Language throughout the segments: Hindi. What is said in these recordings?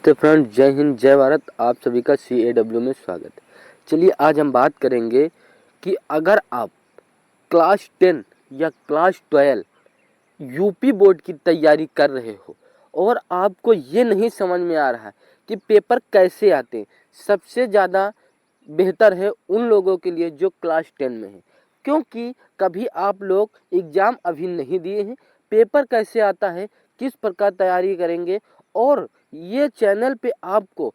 नमस्ते फ्रेंड, जय हिंद जय भारत। आप सभी का CAW में स्वागत है। चलिए आज हम बात करेंगे कि अगर आप क्लास 10 या क्लास 12 यूपी बोर्ड की तैयारी कर रहे हो और आपको ये नहीं समझ में आ रहा है कि पेपर कैसे आते हैं, सबसे ज़्यादा बेहतर है उन लोगों के लिए जो क्लास 10 में है, क्योंकि कभी आप लोग एग्ज़ाम अभी नहीं दिए हैं, पेपर कैसे आता है, किस प्रकार तैयारी करेंगे और ये चैनल पे आपको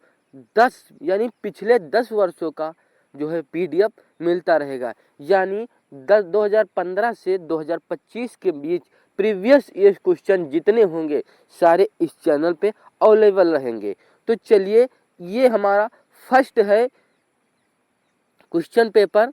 10 यानी पिछले 10 वर्षों का जो है PDF मिलता रहेगा। यानी 2015 से 2025 के बीच प्रीवियस ईयर क्वेश्चन जितने होंगे सारे इस चैनल पे अवेलेबल रहेंगे। तो चलिए, ये हमारा फर्स्ट है क्वेश्चन पेपर।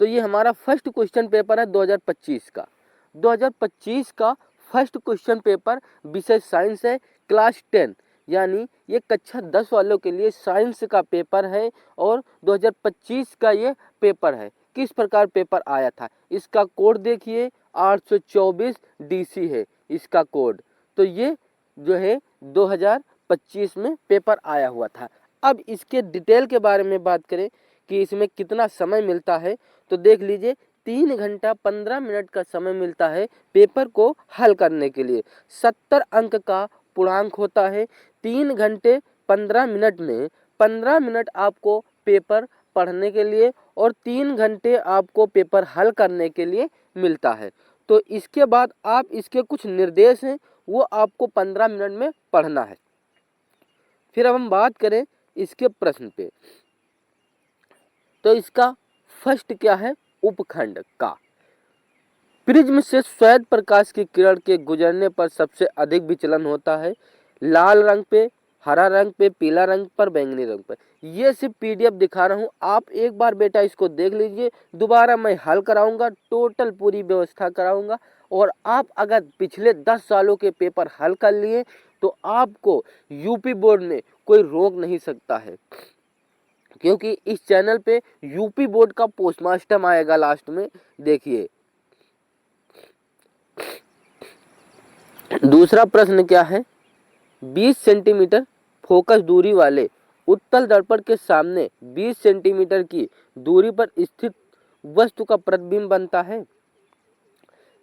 तो ये हमारा फर्स्ट क्वेश्चन पेपर है 2025 का। 2025 का फर्स्ट क्वेश्चन पेपर विषय साइंस है, क्लास 10 यानी ये कक्षा 10 वालों के लिए साइंस का पेपर है और 2025 का ये पेपर है। किस प्रकार पेपर आया था, इसका कोड देखिए 824 DC है इसका कोड। तो ये जो है 2025 में पेपर आया हुआ था। अब इसके डिटेल के बारे में बात करें कि इसमें कितना समय मिलता है, तो देख लीजिए 3 घंटा 15 मिनट का समय मिलता है पेपर को हल करने के लिए। 70 अंक का पूर्णांक होता है। 3 घंटे 15 मिनट में 15 मिनट आपको पेपर पढ़ने के लिए और 3 घंटे आपको पेपर हल करने के लिए मिलता है। तो इसके बाद आप इसके कुछ निर्देश हैं वो आपको 15 मिनट में पढ़ना है। फिर अब हम बात करें इसके प्रश्न पे, तो इसका फर्स्ट क्या है, उपखंड का। प्रिज्म से श्वेत प्रकाश की किरण के गुजरने पर सबसे अधिक विचलन होता है लाल रंग पे, हरा रंग पे, पीला रंग पर, बैंगनी रंग पर। ये सिर्फ PDF दिखा रहा हूँ, आप एक बार बेटा इसको देख लीजिए। दोबारा मैं हल कराऊंगा, टोटल पूरी व्यवस्था कराऊंगा और आप अगर पिछले 10 सालों के पेपर हल कर लिए तो आपको यूपी बोर्ड में कोई रोक नहीं सकता है, क्योंकि इस चैनल पे यूपी बोर्ड का पोस्टमास्टर आएगा लास्ट में। देखिए दूसरा प्रश्न क्या है, 20 सेंटीमीटर फोकस दूरी वाले उत्तल दर्पण के सामने 20 सेंटीमीटर की दूरी पर स्थित वस्तु का प्रतिबिंब बनता है।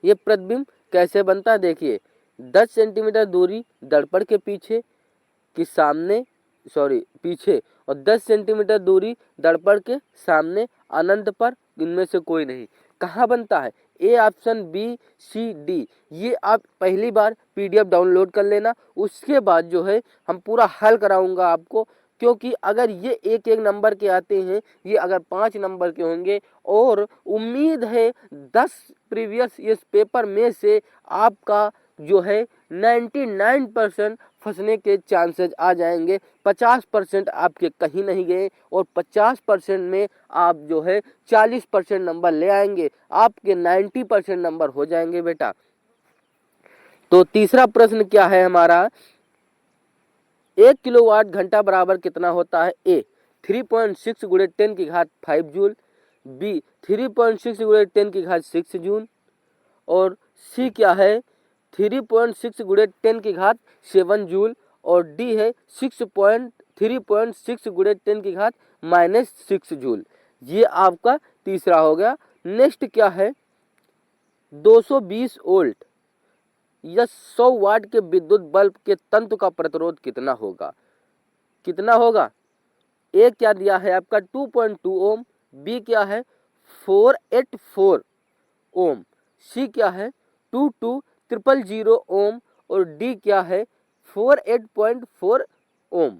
ये प्रतिबिंब कैसे बनता है, देखिए 10 सेंटीमीटर दूरी दर्पण के पीछे कि सामने पीछे और 10 सेंटीमीटर दूरी दर्पण के सामने अनंत पर, इनमें से कोई नहीं। कहाँ बनता है, ए ऑप्शन, BCD। ये आप पहली बार PDF डाउनलोड कर लेना, उसके बाद जो है हम पूरा हल कराऊंगा आपको। क्योंकि अगर ये एक एक नंबर के आते हैं, ये अगर 5 नंबर के होंगे और उम्मीद है 10 प्रीवियस इस पेपर में से आपका जो है 99% फंसने के चांसेस आ जाएंगे। 50% आपके कहीं नहीं गए और 50% में आप जो है 40% नंबर ले आएंगे, आपके 90% नंबर हो जाएंगे बेटा। तो तीसरा प्रश्न क्या है हमारा, 1 किलोवाट घंटा बराबर कितना होता है। A 3.6 गुणे 10 की घात 5 जूल, B 3.6 गुणे 10 की घात 6 जूल और C क्या है 3.6 गुणे 10 की घात 7 जूल और D है 3.6 गुणे 10 की घात -6 जूल। ये आपका तीसरा हो गया। नेक्स्ट क्या है, 220 वोल्ट या 100 वाट के विद्युत बल्ब के तंतु का प्रतिरोध कितना होगा। कितना होगा, ए क्या दिया है आपका 2.2 ओम, बी क्या है 484 ओम, सी क्या है 22000 ओम और डी क्या है 48.4 ओम।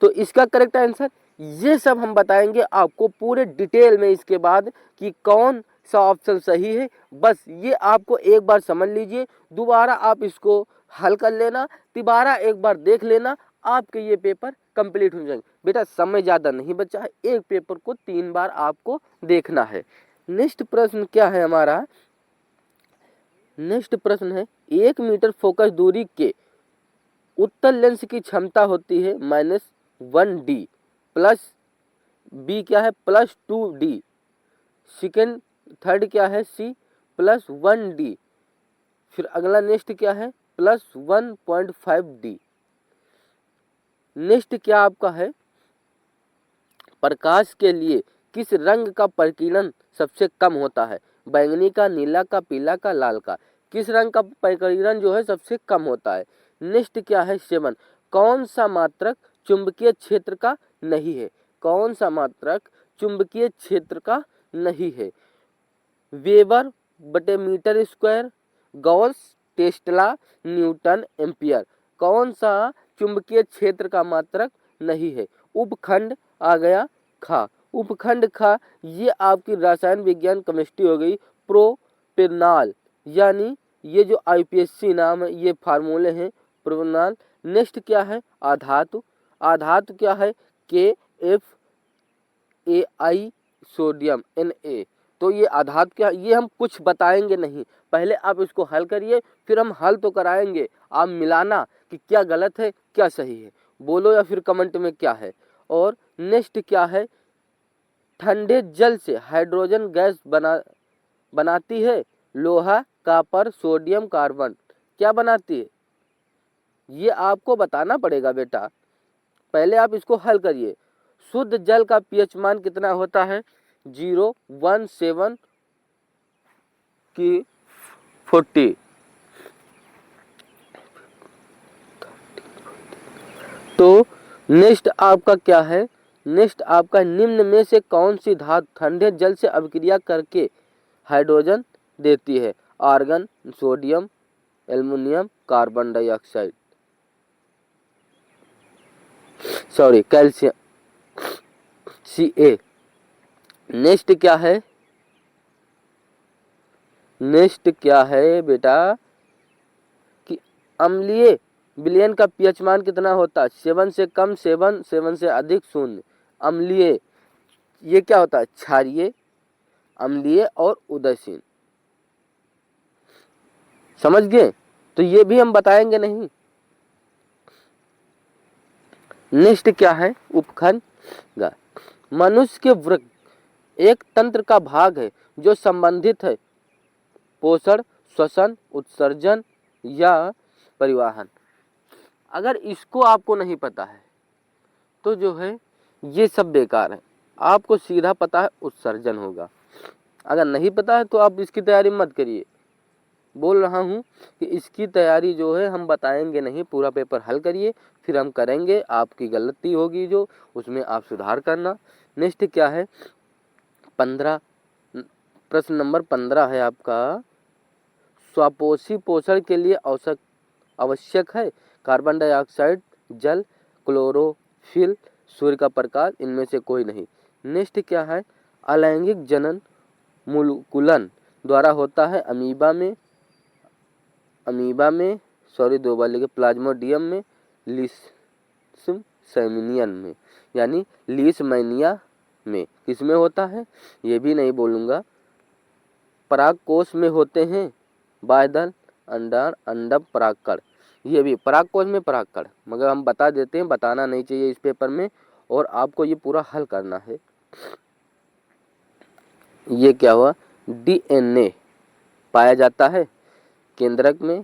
तो इसका करेक्ट आंसर, ये सब हम बताएंगे आपको पूरे डिटेल में इसके बाद कि कौन सा ऑप्शन सही है। बस ये आपको एक बार समझ लीजिए, दोबारा आप इसको हल कर लेना, दोबारा एक बार देख लेना, आपके ये पेपर कंप्लीट हो जाएंगे। बेटा समय ज़्यादा नहीं बचा है, एक पेपर को 3 बार आपको देखना है। नेक्स्ट प्रश्न क्या है हमारा, नेक्स्ट प्रश्न है 1 मीटर फोकस दूरी के उत्तल लेंस की क्षमता होती है -1D प्लस बी क्या है +2D, सेकेंड थर्ड क्या है C +1D, फिर अगला नेक्स्ट क्या है +1.5D। नेक्स्ट क्या आपका है, प्रकाश के लिए किस रंग का प्रकीर्णन सबसे कम होता है, बैंगनी का, नीला का, पीला का, लाल का, किस रंग का प्रकीर्णन जो है सबसे कम होता है। नेक्स्ट क्या है 7, कौन सा मात्रक चुंबकीय क्षेत्र का नहीं है, कौन सा मात्रक चुंबकीय क्षेत्र का नहीं है, वेबर बटे metre square, gauss, tesla, newton, ampere, कौन सा चुंबकीय क्षेत्र का मात्रक नहीं है। उपखंड आ गया खा, उपखंड खा ये आपकी रसायन विज्ञान केमिस्ट्री हो गई। प्रोपेनॉल यानी ये जो आईपीएससी नाम है ये फार्मूले हैं प्रोपेनॉल। नेक्स्ट क्या है आधातु, आधातु क्या है KFAI सोडियम Na। तो ये आधात क्या, ये हम कुछ बताएंगे नहीं, पहले आप इसको हल करिए, फिर हम हल तो कराएंगे, आप मिलाना कि क्या गलत है क्या सही है, बोलो या फिर कमेंट में क्या है। और नेक्स्ट क्या है, ठंडे जल से हाइड्रोजन गैस बनाती है, लोहा, कॉपर, सोडियम, कार्बन, क्या बनाती है, ये आपको बताना पड़ेगा बेटा, पहले आप इसको हल करिए। शुद्ध जल का पीएच मान कितना होता है 017 की 40। तो नेक्स्ट आपका क्या है, नेक्स्ट आपका निम्न में से कौन सी धातु ठंडे जल से अभिक्रिया करके हाइड्रोजन देती है, argon, sodium, aluminium, carbon dioxide, sorry calcium, Ca। Next क्या है, नेक्स्ट क्या है बेटा कि अम्लीय विलयन का पीएच मान कितना होता है 7 से कम 7, 7 से अधिक 0। अम्लीय ये क्या होता है क्षारीय, अम्लीय और उदासीन, समझ गए, तो ये भी हम बताएंगे नहीं। नेक्स्ट क्या है उपखंड, मनुष्य के वृक्क एक तंत्र का भाग है जो संबंधित है पोषण, श्वसन, उत्सर्जन या परिवहन। अगर इसको आपको नहीं पता है तो जो है ये सब बेकार है, आपको सीधा पता है उत्सर्जन होगा, अगर नहीं पता है तो आप इसकी तैयारी मत करिए। बोल रहा हूँ कि इसकी तैयारी जो है हम बताएंगे नहीं, पूरा पेपर हल करिए फिर हम करेंगे, आपकी गलती होगी जो उसमें आप सुधार करना। नेक्स्ट क्या है 15, प्रश्न नंबर 15 है आपका, स्वापोषी पोषण के लिए आवश्यक है कार्बन डाइऑक्साइड, जल, क्लोरोफिल, सूर्य का प्रकाश, इनमें से कोई नहीं। नेक्स्ट क्या है अलैंगिक जनन मूलकुलन द्वारा होता है अमीबा में सॉरी 2 बार लिखे, प्लाज्मोडियम में, लीशमैनियन में, यानी लीशमैनिया में, किसमें होता है ये भी नहीं बोलूँगा। परागकोश में होते हैं बायदल, अंडार, अंडम, परागकण, ये भी परागकोश में परागकण, मगर हम बता देते हैं, बताना नहीं चाहिए इस पेपर में, और आपको ये पूरा हल करना है। ये क्या हुआ DNA पाया जाता है केंद्रक में,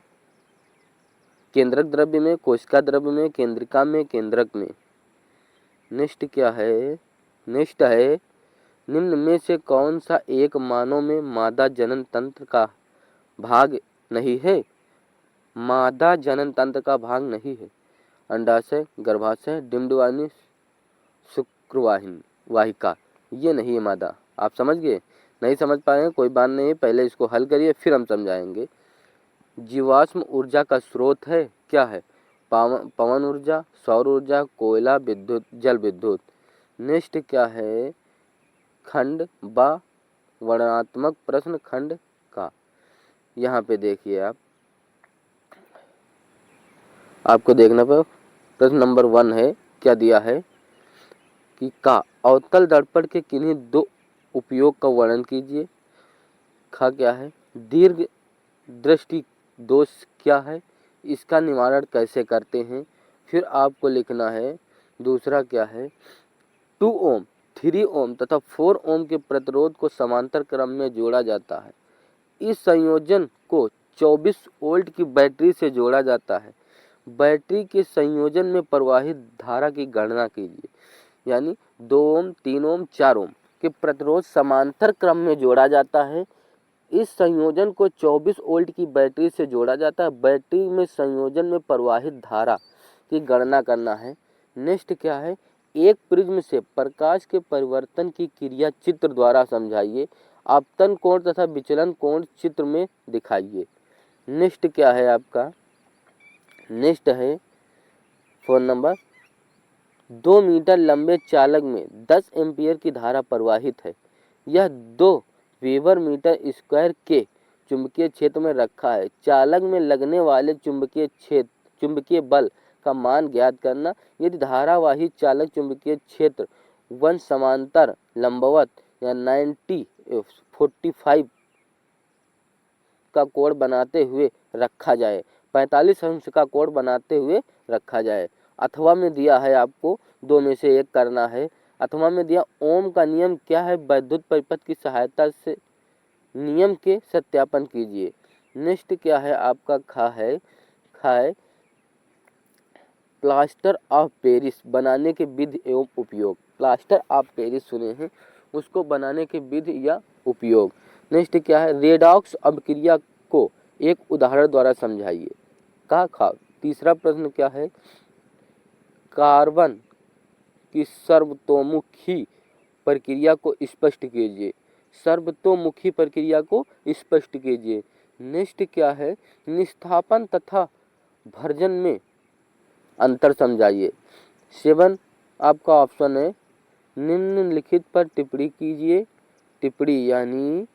केंद्रक द्रव्य में, कोशिका द्रव्य में, केंद्रिका में, केंद्रक में। नेक्स्ट क्या है, नेक्स्ट है निम्न में से कौन सा एक मानव में मादा जनन तंत्र का भाग नहीं है, मादा जनन तंत्र का भाग नहीं है, अंडाशय, गर्भाशय, डिम्बवाहिनी, शुक्रवाहिनी वाहिका, ये नहीं है मादा। आप समझ गए, नहीं समझ पाए कोई बात नहीं, पहले इसको हल करिए फिर हम समझाएंगे। जीवाश्म ऊर्जा का स्रोत है क्या है, पवन ऊर्जा, सौर ऊर्जा, कोयला, विद्युत, जल विद्युत। नेक्स्ट क्या है खंड बा वर्णनात्मक प्रश्न खंड का, यहाँ पे देखिए आपको देखना पर प्रश्न नंबर 1 है, क्या दिया है कि का अवतल दर्पण के किन्हीं 2 उपयोग का वर्णन कीजिए। खा क्या है दीर्घ दृष्टि दोष क्या है, इसका निवारण कैसे करते हैं। फिर आपको लिखना है दूसरा क्या है 2 ओम, 3 ओम तथा 4 ओम के प्रतिरोध को समांतर क्रम में जोड़ा जाता है, इस संयोजन को 24 वोल्ट की बैटरी से जोड़ा जाता है, बैटरी के संयोजन में प्रवाहित धारा की गणना कीजिए। यानी 2 ओम, 3 ओम, 4 ओम के प्रतिरोध समांतर क्रम में जोड़ा जाता है। इस संयोजन को 24 वोल्ट की बैटरी से जोड़ा जाता है। बैटरी में संयोजन में प्रवाहित धारा की गणना करना है। नेक्स्ट क्या है, एक प्रिज्म से प्रकाश के परिवर्तन की क्रिया चित्र द्वारा समझाइए। आपतन कोण तथा विचलन कोण चित्र में दिखाइए। नेक्स्ट क्या है आपका, नेक्स्ट है फोन नंबर, 2 मीटर लंबे चालक में 10 एम्पियर की धारा प्रवाहित है। यह 2 वेबर मीटर स्क्वायर के चुंबकीय क्षेत्र में रखा है। चालक में लगने वाले चुंबकीय बल का मान ज्ञात करना। यदि धारावाही चालक चुंबकीय क्षेत्र 1 समांतर लंबवत या 45 का कोण बनाते हुए रखा जाए, 45 अंश का कोण बनाते हुए रखा जाए। अथवा में दिया है आपको 2 में से एक करना है। अथवा में दिया ओम का नियम क्या है, वैद्युत परिपथ की सहायता से नियम के सत्यापन कीजिए। नेक्स्ट क्या है आपका, खा है प्लास्टर ऑफ पेरिस बनाने के विधि एवं उपयोग। प्लास्टर ऑफ पेरिस सुने हैं, उसको बनाने के विधि या उपयोग। नेक्स्ट क्या है, रेडॉक्स अभिक्रिया को एक उदाहरण द्वारा समझाइए। खा तीसरा प्रश्न क्या है, कार्बन की सर्वतोमुखी प्रक्रिया को स्पष्ट कीजिए। सर्वतोमुखी प्रक्रिया को स्पष्ट कीजिए। नेक्स्ट क्या है, निस्थापन तथा भर्जन में अंतर समझाइए। 7 आपका ऑप्शन है, निम्नलिखित पर टिप्पणी कीजिए। टिप्पणी यानी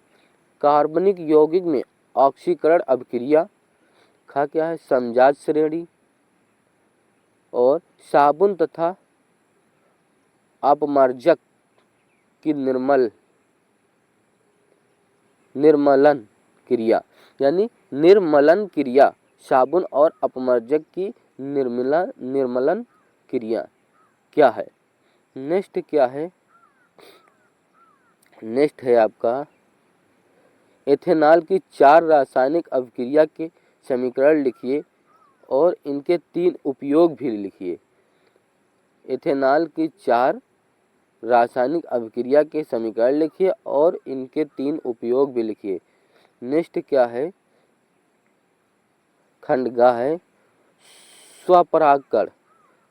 कार्बनिक यौगिक में ऑक्सीकरण अभिक्रिया। खा क्या है, समजात श्रेणी। और साबुन तथा अपमार्जक की निर्मलन क्रिया। यानी निर्मलन क्रिया, साबुन और अपमार्जक की निर्मलन क्रिया क्या है। नेक्स्ट क्या है, नेक्स्ट है आपका, एथेनॉल की 4 रासायनिक अभिक्रिया के समीकरण लिखिए और इनके 3 उपयोग भी लिखिए। एथेनॉल की 4 रासायनिक अभिक्रिया के समीकरण लिखिए और इनके 3 उपयोग भी लिखिए। नेक्स्ट क्या है, खंडगा है स्वपरागकण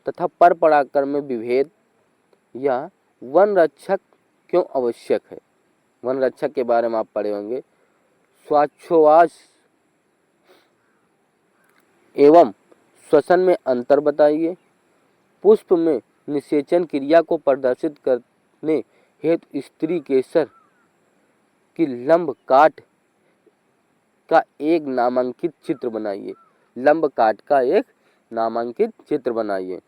तथा परपरागकण में विभेद या वन रक्षक क्यों आवश्यक है। वन रक्षक के बारे में आप पढ़े होंगे। श्वासोच्छ्वास एवं श्वसन में अंतर बताइए। पुष्प में निषेचन क्रिया को प्रदर्शित करने हेतु स्त्री केसर की लंब काट का एक नामांकित चित्र बनाइए। लंब काट का एक नामांकित चित्र बनाइए।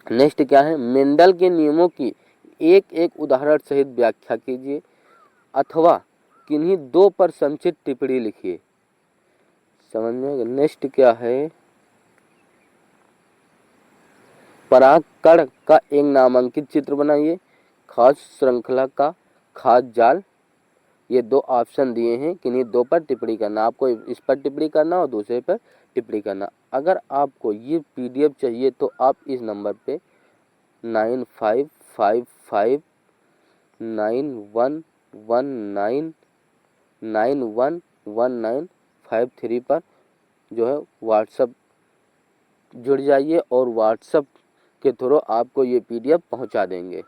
नेक्स्ट क्या है, मेंडल के नियमों की एक एक उदाहरण सहित व्याख्या कीजिए अथवा किन्हीं 2 पर संक्षिप्त टिप्पणी लिखिए। समझ में। नेक्स्ट क्या है, परागकण का एक नामांकित चित्र बनाइए। खास श्रृंखला का खास जाल। ये 2 ऑप्शन दिए हैं, किन्हीं 2 पर टिप्पणी करना। आपको इस पर टिप्पणी करना और दूसरे पर टिप्पणी करना। अगर आपको ये PDF चाहिए तो आप इस नंबर पे 955591199153 पर जो है व्हाट्सएप जुड़ जाइए और व्हाट्सएप के थ्रू आपको ये PDF पहुंचा देंगे।